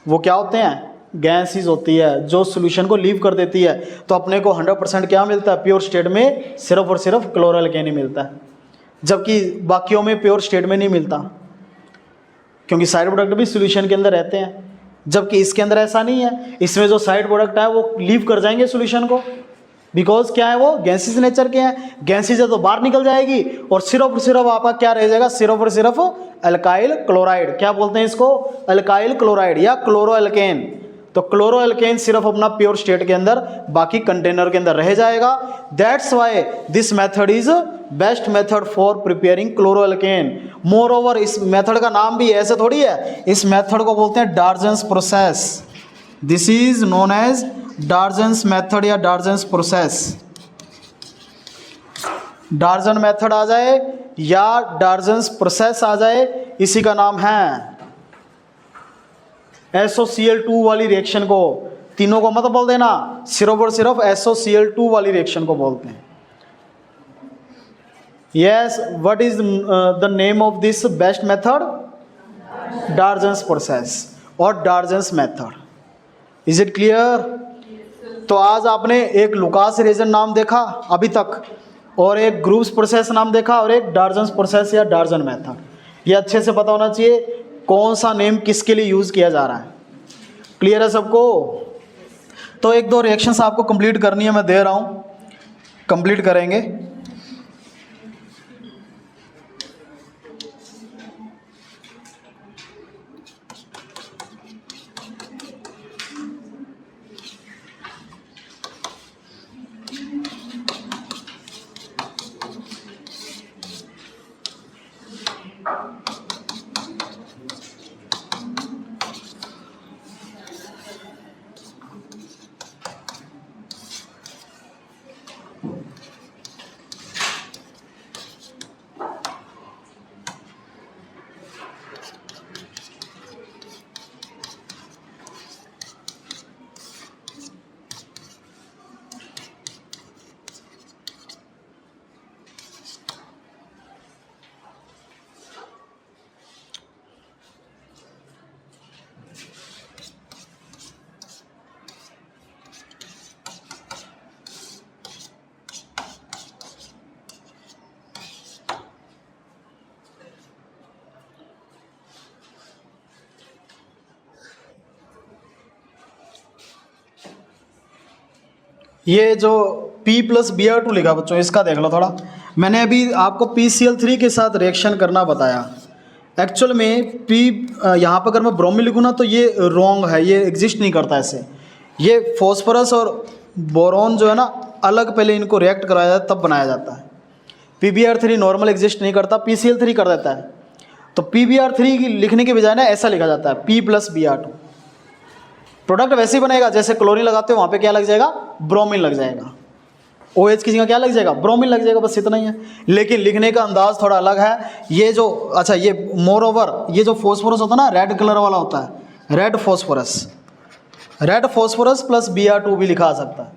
वो क्या होते हैं, गैसेस होती है, जो सोल्यूशन को लीव कर देती है। तो अपने को 100% क्या मिलता है, प्योर स्टेट में सिर्फ और सिर्फ क्लोरोअल्केन ही मिलता है, जबकि बाकियों में प्योर स्टेट में नहीं मिलता, क्योंकि साइड प्रोडक्ट भी सोल्यूशन के अंदर रहते हैं। जबकि इसके अंदर ऐसा नहीं है, इसमें जो साइड प्रोडक्ट है वो लीव कर जाएंगे सोल्यूशन को, बिकॉज क्या है वो गैसेस नेचर के हैं, गैसेस है तो बाहर निकल जाएगी और सिर्फ आपका क्या रह जाएगा, सिर्फ और सिर्फ अल्काइल क्लोराइड। क्या बोलते हैं इसको, अल्काइल क्लोराइड या क्लोरो एल्केन। तो क्लोरो एल्केन सिर्फ अपना प्योर स्टेट के अंदर, बाकी कंटेनर के अंदर रह जाएगा। That's why this method is best method for preparing chloroalkane. Moreover इस मेथड का नाम भी ऐसे थोड़ी है, इस मेथड को बोलते हैं Darzens process. This is known as Darzens method या डार्जन्स प्रोसेस। डार्जन मेथड आ जाए या डार्जन्स प्रोसेस आ जाए, इसी का नाम है SOCl2 वाली रिएक्शन को। तीनों को मत बोल देना, सिर्फ और सिर्फ SOCl2 वाली रिएक्शन को बोलते हैं। Yes, what is the name of this best method, Darzens process और Darzens method. Is it clear? तो आज आपने एक लुकास रिएजन नाम देखा अभी तक, और एक ग्रूव्स प्रोसेस नाम देखा, और एक डार्जन्स प्रोसेस या डार्जन मेथड। ये अच्छे से पता होना चाहिए कौन सा नेम किसके लिए यूज किया जा रहा है। क्लियर है सबको? तो एक दो रिएक्शंस आपको कंप्लीट करनी है, मैं दे रहा हूं, कंप्लीट करेंगे। ये जो P+Br2 लिखा बच्चों, इसका देख लो थोड़ा। मैंने अभी आपको PCl3 के साथ रिएक्शन करना बताया। एक्चुअल में P यहाँ पर अगर मैं ब्रोमीन लिखूँ ना तो ये रॉन्ग है, ये एग्जिस्ट नहीं करता ऐसे। ये फॉस्फोरस और बोरॉन जो है ना, अलग पहले इनको रिएक्ट कराया जाता है तब बनाया जाता है। PBr3 नॉर्मल एग्जिस्ट नहीं करता, PCl3 कर देता है। तो PBr3 लिखने के बजाय ना ऐसा लिखा जाता है P+Br2। प्रोडक्ट वैसे ही बनेगा जैसे क्लोरीन लगाते हो, वहाँ पे क्या लग जाएगा, ब्रोमीन लग जाएगा। OH की जगह क्या लग जाएगा, ब्रोमीन लग जाएगा, बस इतना ही है। लेकिन लिखने का अंदाज थोड़ा अलग है। ये जो अच्छा, ये मोर ओवर ये जो फॉस्फोरस होता है ना, रेड कलर वाला होता है, रेड फॉस्फोरस प्लस Br2 भी लिखा आ सकता है।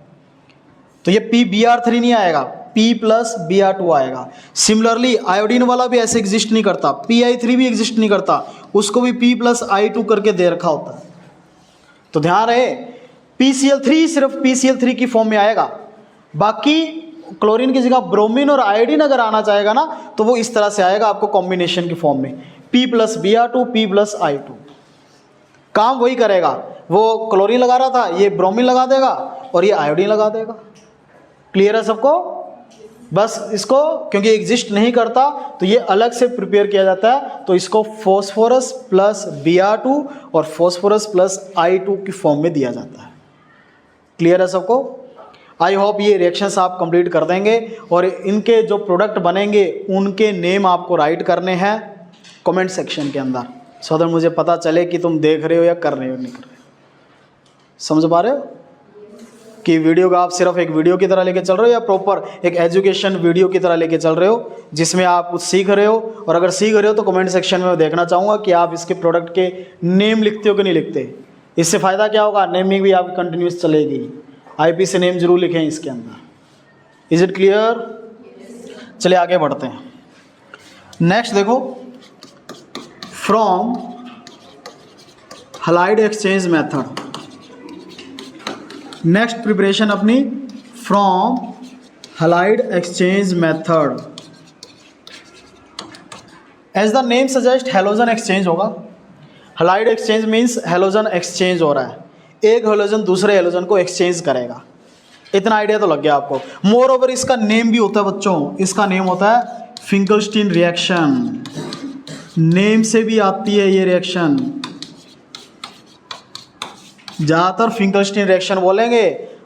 तो ये PBr3 नहीं आएगा, P+Br2 आएगा। सिमिलरली आयोडीन वाला भी ऐसे एग्जिस्ट नहीं करता, Pi3 भी एग्जिस्ट नहीं करता, उसको भी P+I2 करके दे रखा होता है। तो ध्यान रहे, PCl3 सिर्फ PCl3 की फॉर्म में आएगा, बाकी क्लोरीन की जगह ब्रोमीन और आयोडीन अगर आना चाहेगा ना तो वो इस तरह से आएगा आपको कॉम्बिनेशन की फॉर्म में, P+Br2 P+I2। काम वही करेगा, वो क्लोरीन लगा रहा था, ये ब्रोमीन लगा देगा और ये आयोडीन लगा देगा। क्लियर है सबको? बस इसको क्योंकि एग्जिस्ट नहीं करता तो ये अलग से प्रिपेयर किया जाता है, तो इसको फॉस्फोरस प्लस Br2 और फॉस्फोरस प्लस I2 की फॉर्म में दिया जाता है। क्लियर है सबको? आई होप ये रिएक्शंस आप कंप्लीट कर देंगे और इनके जो प्रोडक्ट बनेंगे उनके नेम आपको राइट करने हैं कमेंट सेक्शन के अंदर, सो दैट मुझे पता चले कि तुम देख रहे हो या कर रहे हो नहीं कर रहे हो। समझ पा रहे हो कि वीडियो का आप सिर्फ एक वीडियो की तरह लेके चल रहे हो या प्रॉपर एक एजुकेशन वीडियो की तरह लेके चल रहे हो जिसमें आप कुछ सीख रहे हो? और अगर सीख रहे हो तो कमेंट सेक्शन में देखना चाहूँगा कि आप इसके प्रोडक्ट के नेम लिखते हो कि नहीं लिखते। इससे फ़ायदा क्या होगा, नेमिंग भी आपकी कंटिन्यूस चलेगी। IP से नेम जरूर लिखें इसके अंदर। Is it clear? चलिए आगे बढ़ते हैं। नेक्स्ट देखो, from halide exchange method. Next preparation अपनी from halide exchange method. As the name suggest halogen exchange होगा। Halide exchange means halogen exchange हो रहा है, एक हेलोजन दूसरे हेलोजन को एक्सचेंज करेगा। इतना आइडिया तो लग गया आपको। मोर ओवर इसका नेम भी होता है बच्चों, इसका नेम होता है फिंकलस्टीन रिएक्शन। नेम से भी आती है ये रिएक्शन। ज़्यादातर फिंकलस्टीन रिएक्शन बोलेंगे।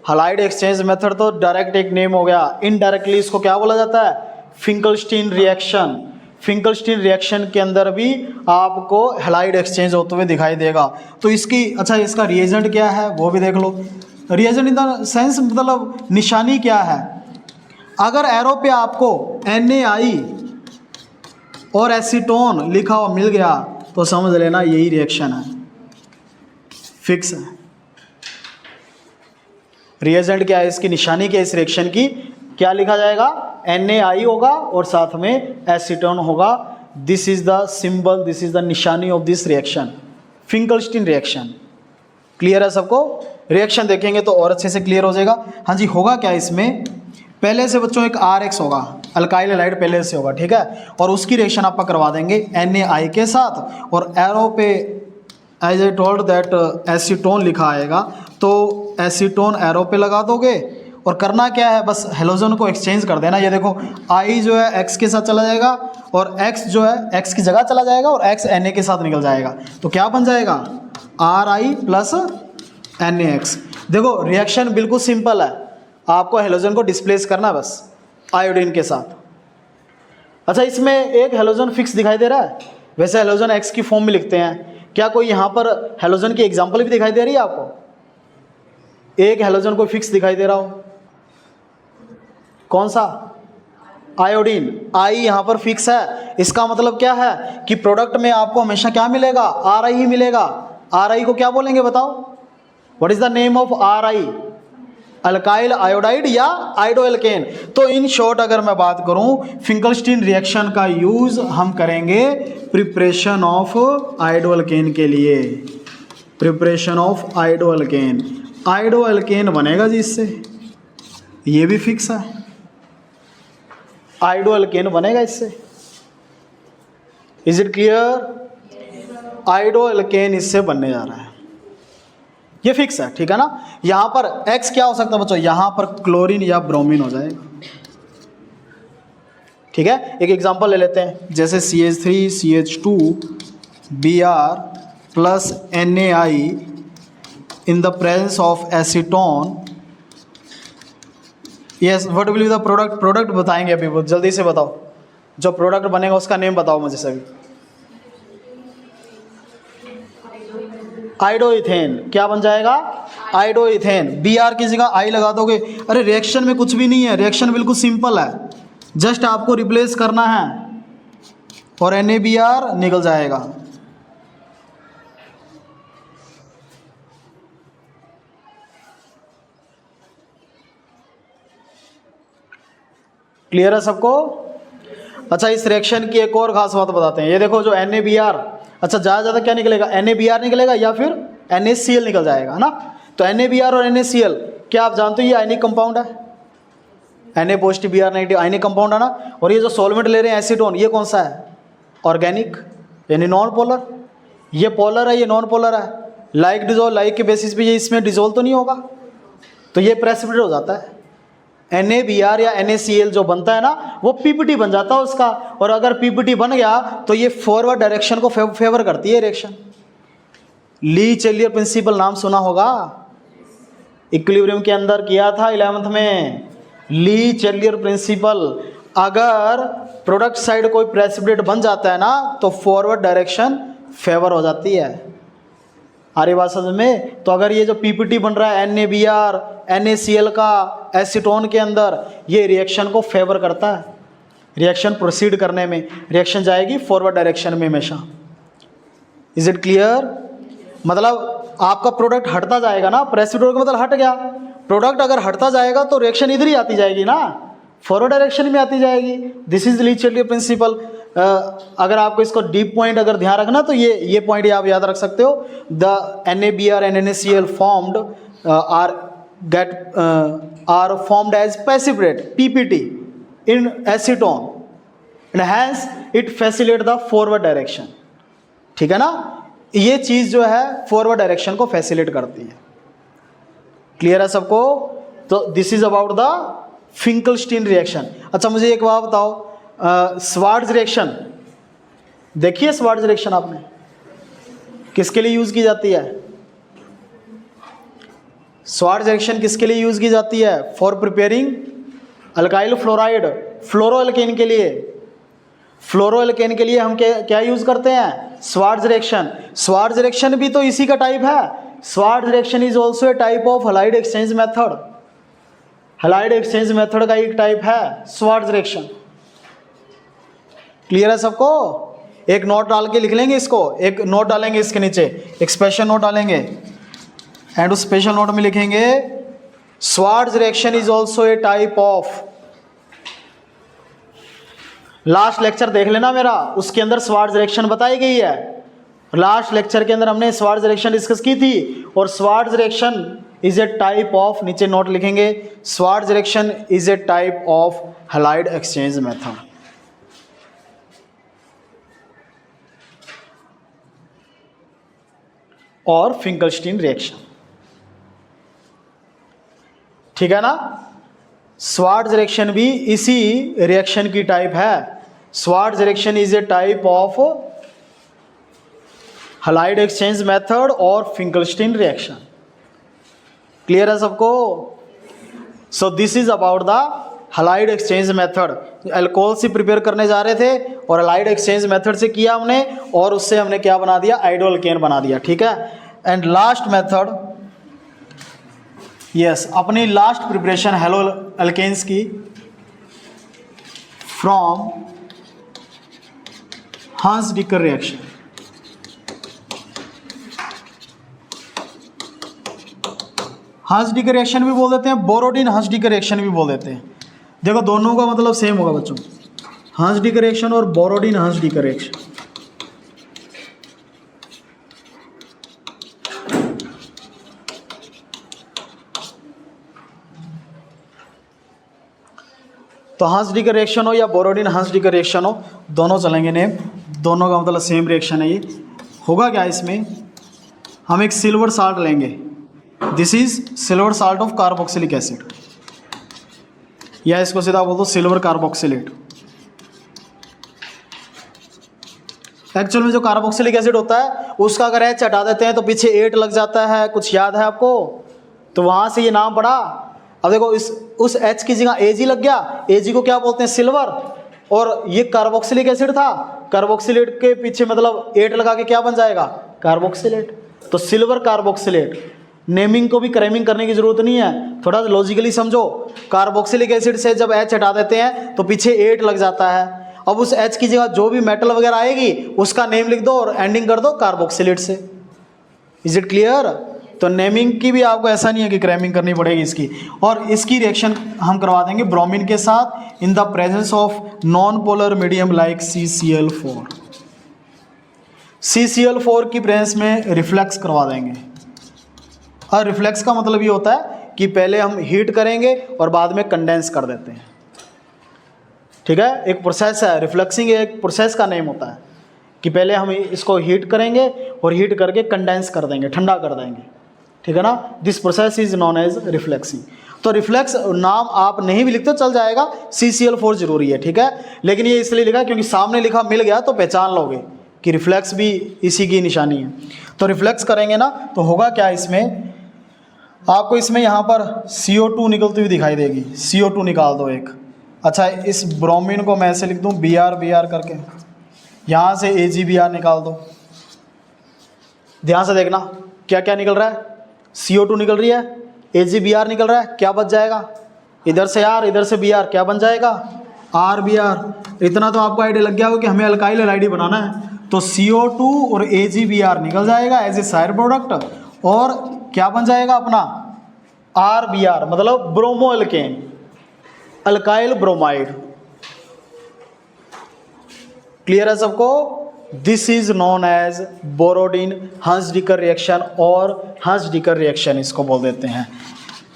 हलाइड एक्सचेंज मेथड तो डायरेक्ट एक नेम हो गया, इनडायरेक्टली इसको क्या बोला जाता है? Finkelstein reaction. फिंकलस्टीन रिएक्शन के अंदर भी आपको हैलाइड एक्सचेंज होते हुए दिखाई देगा। तो इसकी अच्छा इसका रिएजेंट क्या है वो भी देख लो। रिएजेंट इन द सेंस मतलब निशानी क्या है? अगर एरो पे आपको NaI और एसीटोन लिखा हुआ मिल गया तो समझ लेना यही रिएक्शन है, फिक्स है। रिएजेंट क्या है, इसकी निशानी क्या है, इस रिएक्शन की क्या लिखा जाएगा? NaI होगा और साथ में एसीटोन होगा। This is the symbol, this is the निशानी of this reaction, Finkelstein reaction. Clear है सबको? रिएक्शन देखेंगे तो और अच्छे से क्लियर हो जाएगा। हाँ जी, होगा क्या इसमें? पहले से बच्चों एक RX होगा, अल्काइल हैलाइड पहले से होगा, ठीक है, और उसकी रिएक्शन आप करवा देंगे NaI के साथ, और एरो पे as I told that acetone लिखा आएगा, तो एसीटोन एरो पे लगा दोगे और करना क्या है, बस हेलोजन को एक्सचेंज कर देना। ये देखो I जो है X के साथ चला जाएगा और X जो है X की जगह चला जाएगा और X Na के साथ निकल जाएगा, तो क्या बन जाएगा? Ri plus NaX। देखो रिएक्शन बिल्कुल सिंपल है, आपको हेलोजन को डिस्प्लेस करना बस आयोडीन के साथ। अच्छा, इसमें एक हेलोजन फिक्स दिखाई दे रहा है, वैसे हेलोजन X की फॉर्म में लिखते हैं। क्या कोई यहाँ पर हेलोजन की एग्जाम्पल भी दिखाई दे रही है आपको? एक हेलोजन कोई फिक्स दिखाई दे रहा हो, कौन सा? आयोडीन। I यहाँ पर फिक्स है, इसका मतलब क्या है कि प्रोडक्ट में आपको हमेशा क्या मिलेगा? Ri ही मिलेगा। Ri को क्या बोलेंगे बताओ? What is the name of Ri? Alkyl iodide या आइडोएल्केन। तो इन शॉर्ट अगर मैं बात करूं, फिंकलस्टीन रिएक्शन का यूज हम करेंगे प्रिपरेशन ऑफ आइडोएल्केन के लिए। प्रिपरेशन ऑफ आइडोएल्केन, आइडोएल्केन बनेगा जी इससे, ये भी फिक्स है, आइडोएल्केन बनेगा इससे। Is it clear? आइडोएल्केन इससे बनने जा रहा है, ये फिक्स है, ठीक है ना। यहां पर X क्या हो सकता है बच्चों? यहां पर क्लोरीन या ब्रोमीन हो जाएगा, ठीक है। एक एग्जांपल ले लेते हैं, जैसे CH3 CH2 Br plus NaI in the presence of acetone. Yes, what will be the product? Product बताएंगे अभी, बहुत जल्दी से बताओ, जो प्रोडक्ट बनेगा उसका नेम बताओ मुझे सभी। आइडोइथेन। क्या बन जाएगा? आइडोइथेन। Br की जगह I लगा दोगे। अरे रिएक्शन में कुछ भी नहीं है, रिएक्शन बिल्कुल सिंपल है, जस्ट आपको रिप्लेस करना है और NaBr निकल जाएगा। क्लियर है सबको? अच्छा, इस रिएक्शन की एक और खास बात बताते हैं। ये देखो जो NaBr, अच्छा ज़्यादा क्या निकलेगा? NaBr निकलेगा या फिर NaCl निकल जाएगा, है ना। तो NaBr और NaCl क्या आप जानते हो ये आयनिक कंपाउंड है, Na positive Br negative ionic compound है ना। और ये जो सॉल्वेंट ले रहे हैं एसीटोन, ये कौन सा है? ऑर्गेनिक, यानी नॉन पोलर। ये पोलर है, ये नॉन पोलर है। लाइक डिजोल्व, लाइक के बेसिस पे ये इसमें डिजोल्व तो नहीं होगा, तो ये प्रेसिपिटेट हो जाता है। NaBr या NaCl जो बनता है ना, वो PPT बन जाता है उसका। और अगर PPT बन गया तो ये फॉरवर्ड डायरेक्शन को फेवर करती है रिएक्शन। ली चेलियर प्रिंसिपल नाम सुना होगा, इक्विलिब्रियम के अंदर किया था 11th में। ली चेलियर प्रिंसिपल, अगर प्रोडक्ट साइड कोई प्रेसिपिटेट बन जाता है ना तो फॉरवर्ड डायरेक्शन फेवर हो जाती है। आरी बात समझ में? तो अगर ये जो PPT बन रहा है NaBr NaCl का एसीटोन के अंदर, ये रिएक्शन को फेवर करता है, रिएक्शन प्रोसीड करने में। रिएक्शन जाएगी फॉरवर्ड डायरेक्शन में हमेशा। Is it clear? मतलब आपका प्रोडक्ट हटता जाएगा ना, प्रेसिपिटेट का मतलब हट गया। प्रोडक्ट अगर हटता जाएगा तो रिएक्शन इधर ही आती जाएगी ना, फॉरवर्ड डायरेक्शन में आती जाएगी। This is Le Chatelier principle. अगर आपको इसको डीप पॉइंट अगर ध्यान रखना तो ये पॉइंट आप याद रख सकते हो। The NaBr and NaCl formed are formed as precipitate PPT in acetone and hence it facilitate the forward direction। ठीक है ना, ये चीज़ जो है फॉरवर्ड डायरेक्शन को फैसिलिटेट करती है। क्लियर है सबको? तो this is about the Finkelstein reaction. अच्छा मुझे एक बात बताओ, स्वार्ट्ज रिएक्शन देखिए, स्वार्ट्ज रिएक्शन आपने किसके लिए यूज की जाती है? स्वार्ट्ज रिएक्शन किसके लिए यूज की जाती है? फॉर प्रिपेयरिंग अल्काइल फ्लोराइड, फ्लोरोएल्केन के लिए। फ्लोरोएल्केन के लिए हम क्या यूज करते हैं? Swarts reaction. स्वार्ट्ज रिएक्शन भी तो इसी का टाइप है। Swarts reaction is also a type of halide exchange method. Halide exchange method का एक टाइप है स्वार्ट्ज रिएक्शन। क्लियर है सबको? एक नोट डाल के लिख लेंगे इसको, एक नोट डालेंगे इसके नीचे, एक स्पेशल नोट डालेंगे एंड उस स्पेशल नोट में लिखेंगे Swarts reaction is also a type of. Last lecture देख लेना मेरा, उसके अंदर स्वार्ट्ज रिएक्शन बताई गई है। लास्ट लेक्चर के अंदर हमने स्वार्ट्ज रिएक्शन डिस्कस की थी, और Swarts reaction is a type of, नीचे नोट लिखेंगे, Swarts reaction is a type of halide exchange method. और फिंकलस्टीन रिएक्शन, ठीक है ना? स्वार्ट्ज रिएक्शन भी इसी रिएक्शन की टाइप है। Swarts reaction is a type of halide exchange method और फिंकलस्टीन रिएक्शन। क्लियर है सबको? So this is about the halide exchange method. Alcohol से प्रिपेयर करने जा रहे थे और हैलाइड एक्सचेंज मेथड से किया हमने, और उससे हमने क्या बना दिया? आइडोअल्केन बना दिया, ठीक है? एंड लास्ट मेथड, यस, अपनी लास्ट प्रिपरेशन हेलो अल्केन्स की फ्रॉम हांस-डिकर रिएक्शन। हांस-डिकर रिएक्शन भी बोल देते हैं, बोरोडिन हांस-डिकर रिएक्शन भी बोल देते हैं। देखो दोनों का मतलब सेम होगा बच्चों, हांस-डिकर रिएक्शन और बोरोडिन हांस-डिकर रिएक्शन। तो हांस-डिकर रिएक्शन हो या बोरोडिन हांस-डिकर रिएक्शन हो, दोनों चलेंगे नेम, दोनों का मतलब सेम रिएक्शन है। ये होगा क्या? इसमें हम एक सिल्वर साल्ट लेंगे, this is silver salt of carboxylic acid, या इसको सीधा बोल दो सिल्वर कार्बोक्सिलेट। एक्चुअल में जो कार्बोक्सिलिक एसिड होता है उसका अगर एच हटा देते हैं तो पीछे 8 लग जाता है, कुछ याद है आपको? तो वहां से ये नाम पड़ा। अब देखो उस H की जगह Ag लग गया, Ag को क्या बोलते हैं? सिल्वर, और ये कार्बोक्सिलिक एसिड था, कार्बोक्सिलेट के पीछे मतलब 8 लगा के क्या बन जाएगा? कार्बोक्सिलेट। तो सिल्वर कार्बोक्सिलेट। नेमिंग को भी क्रेमिंग करने की जरूरत नहीं है, थोड़ा लॉजिकली समझो। कार्बोक्सिलिक एसिड से जब H हटा देते हैं तो पीछे 8 लग जाता है। अब उस H की जगह जो भी मेटल वगैरह आएगी उसका नेम लिख दो और एंडिंग कर दो कार्बोक्सिलेट से। Is it clear? तो नेमिंग की भी आपको ऐसा नहीं है कि क्रैमिंग करनी पड़ेगी इसकी। और इसकी रिएक्शन हम करवा देंगे ब्रोमीन के साथ इन the presence of non polar medium like CCl4। CCl4 की प्रेजेंस में रिफ्लेक्स करवा देंगे। और रिफ्लेक्स का मतलब ये होता है कि पहले हम हीट करेंगे और बाद में कंडेंस कर देते हैं, ठीक है? एक प्रोसेस है, रिफ्लेक्सिंग एक प्रोसेस का नेम होता है कि पहले हम इसको हीट करेंगे और हीट करके कंडेंस कर देंगे, ठंडा कर देंगे, ठीक है ना? This process is known as refluxing. तो रिफ्लेक्स नाम आप नहीं भी लिखते चल जाएगा, CCl4 जरूरी है, ठीक है? लेकिन ये इसलिए लिखा क्योंकि सामने लिखा मिल गया तो पहचान लोगे कि रिफ्लेक्स भी इसी की निशानी है। तो रिफ्लेक्स करेंगे ना तो होगा क्या? इसमें आपको इसमें यहाँ पर CO2 निकलती हुई दिखाई देगी, CO2 निकाल दो एक। अच्छा, इस ब्रोमीन को मैं ऐसे लिख दूँ Br करके, यहाँ से AgBr निकाल दो। ध्यान से देखना क्या क्या निकल रहा है, CO2 निकल रही है, AgBr निकल रहा है, क्या बच जाएगा? इधर से R, इधर से Br, क्या बन जाएगा? RBr। इतना तो आपको आइडिया लग गया होगा कि हमें अल्काइल हैलाइड बनाना है, तो CO2 और AgBr निकल जाएगा एज ए साइड प्रोडक्ट, और क्या बन जाएगा अपना? RBr, मतलब bromo alkane, alkyl bromide. Clear है सबको? This is known as Borodin Hunsdiecker reaction, और हांस-डिकर रिएक्शन इसको बोल देते हैं।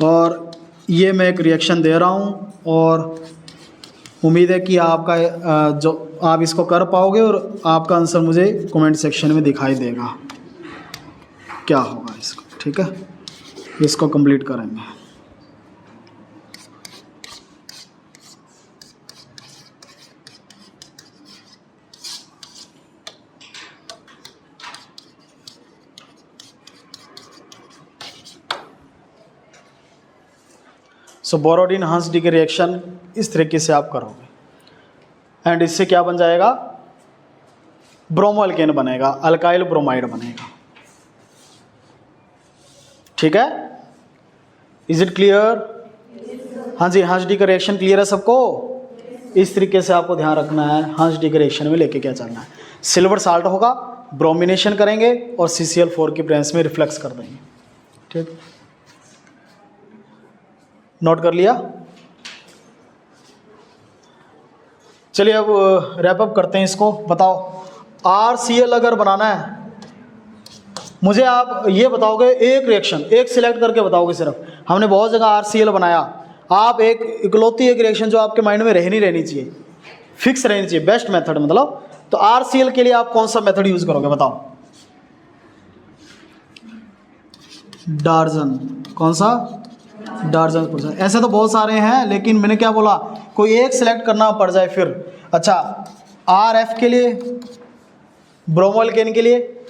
और ये मैं एक रिएक्शन दे रहा हूँ और उम्मीद है कि आपका जो आप इसको कर पाओगे और आपका आंसर मुझे कमेंट सेक्शन में दिखाई देगा क्या होगा इसका, ठीक है? इसको कंप्लीट करेंगे। सो बोरोडीन हांसडी की रिएक्शन इस तरीके से आप करोगे एंड इससे क्या बन जाएगा, ब्रोमो अल्केन बनेगा, अल्काइल ब्रोमाइड बनेगा। ठीक है, इज इट क्लियर? हाँ जी, हांसडी का रिएक्शन क्लियर है सबको? इस तरीके से आपको ध्यान रखना है, हांसडी का रिएक्शन में लेके क्या चलना है। सिल्वर साल्ट होगा, ब्रोमिनेशन करेंगे और CCl4 की प्रेजेंस में रिफ्लेक्स कर देंगे। ठीक, नोट कर लिया? चलिए अब रैप अप करते हैं इसको। बताओ, RCl अगर बनाना है, मुझे आप ये बताओगे एक रिएक्शन, एक सिलेक्ट करके बताओगे सिर्फ। हमने बहुत जगह RCl बनाया, आप एक इकलौती एक रिएक्शन जो आपके माइंड में रहनी चाहिए, फिक्स रहनी चाहिए, बेस्ट मेथड मतलब। तो RCl के लिए आप कौन सा मेथड यूज करोगे बताओ? डार्जन, कौन सा? डार्जन प्रोसेस। ऐसे तो बहुत सारे हैं, लेकिन मैंने क्या बोला, कोई एक सिलेक्ट करना पड़ जाए फिर। अच्छा, RF के लिए, ब्रोमो अल्केन के लिए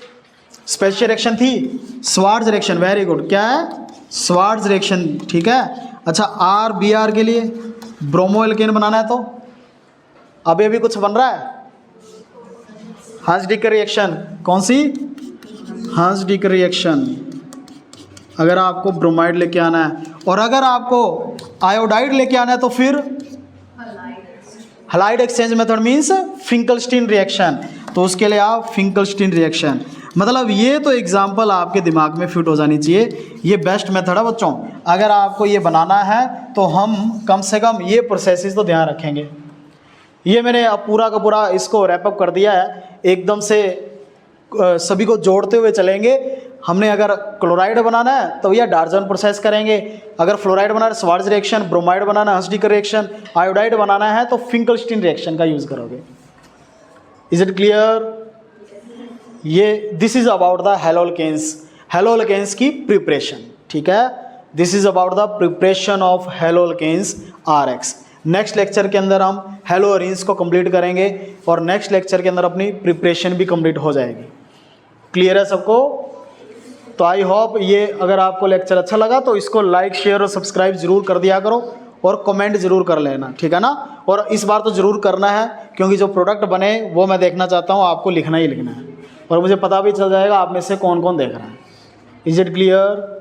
स्पेशल रिएक्शन थी, स्वार्ट्ज रिएक्शन। वेरी गुड, क्या है? Swarts reaction. ठीक है। अच्छा, RBr के लिए ब्रोमो अल्केन बनाना है, तो अभी कुछ बन रहा है, हांसडी रिएक्शन। कौन सी? हांसडी रिएक्शन। अगर आपको ब्रोमाइड लेके आना है, और अगर आपको आयोडाइड लेके आना है तो फिर halide exchange method means Finkelstein reaction. तो उसके लिए आप फिंकलस्टीन रिएक्शन, मतलब ये तो एग्जाम्पल आपके दिमाग में फिट हो जानी चाहिए। ये बेस्ट मेथड है बच्चों। अगर आपको ये बनाना है तो हम कम से कम ये प्रोसेसेस तो ध्यान रखेंगे। ये मैंने अब पूरा का पूरा इसको रैपअप कर दिया है, एकदम से सभी को जोड़ते हुए चलेंगे। हमने अगर क्लोराइड बनाना है तो भैया डार्जन प्रोसेस करेंगे, अगर फ्लोराइड बनाना है स्वार्ट्ज रिएक्शन, ब्रोमाइड बनाना है हांसडी रिएक्शन, आयोडाइड बनाना है तो फिंकलस्टीन रिएक्शन का यूज़ करोगे। Is it clear? ये this is about the haloalkanes, haloalkanes की प्रिपरेशन। ठीक है, this is about the preparation of haloalkanes RX। Next lecture के अंदर हम हैलोअरीन्स को कंप्लीट करेंगे और नेक्स्ट लेक्चर के अंदर अपनी प्रिपरेशन भी कंप्लीट हो जाएगी। क्लियर है सबको? तो आई होप ये अगर आपको लेक्चर अच्छा लगा तो इसको लाइक शेयर और सब्सक्राइब जरूर कर दिया करो और कमेंट जरूर कर लेना। ठीक है ना? और इस बार तो ज़रूर करना है, क्योंकि जो प्रोडक्ट बने वो मैं देखना चाहता हूँ, आपको लिखना ही लिखना है और मुझे पता भी चल जाएगा आप में से कौन कौन देख रहा है। Is it clear?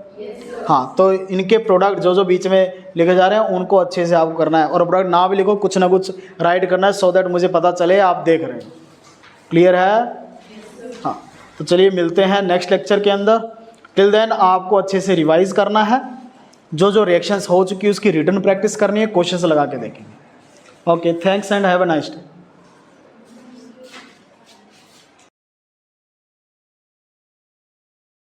हाँ, तो इनके प्रोडक्ट जो जो बीच में लिखे जा रहे हैं उनको अच्छे से आपको करना है, और प्रोडक्ट ना भी लिखो, कुछ ना कुछ राइट करना है, सो दैट मुझे पता चले आप देख रहे हैं। क्लियर है? हाँ, तो चलिए मिलते हैं नेक्स्ट लेक्चर के अंदर। टिल देन आपको अच्छे से रिवाइज करना है, जो जो रिएक्शंस हो चुकी है उसकी रिटन प्रैक्टिस करनी है, क्वेश्चंस लगा के देखेंगे। Okay, thanks and have a nice day.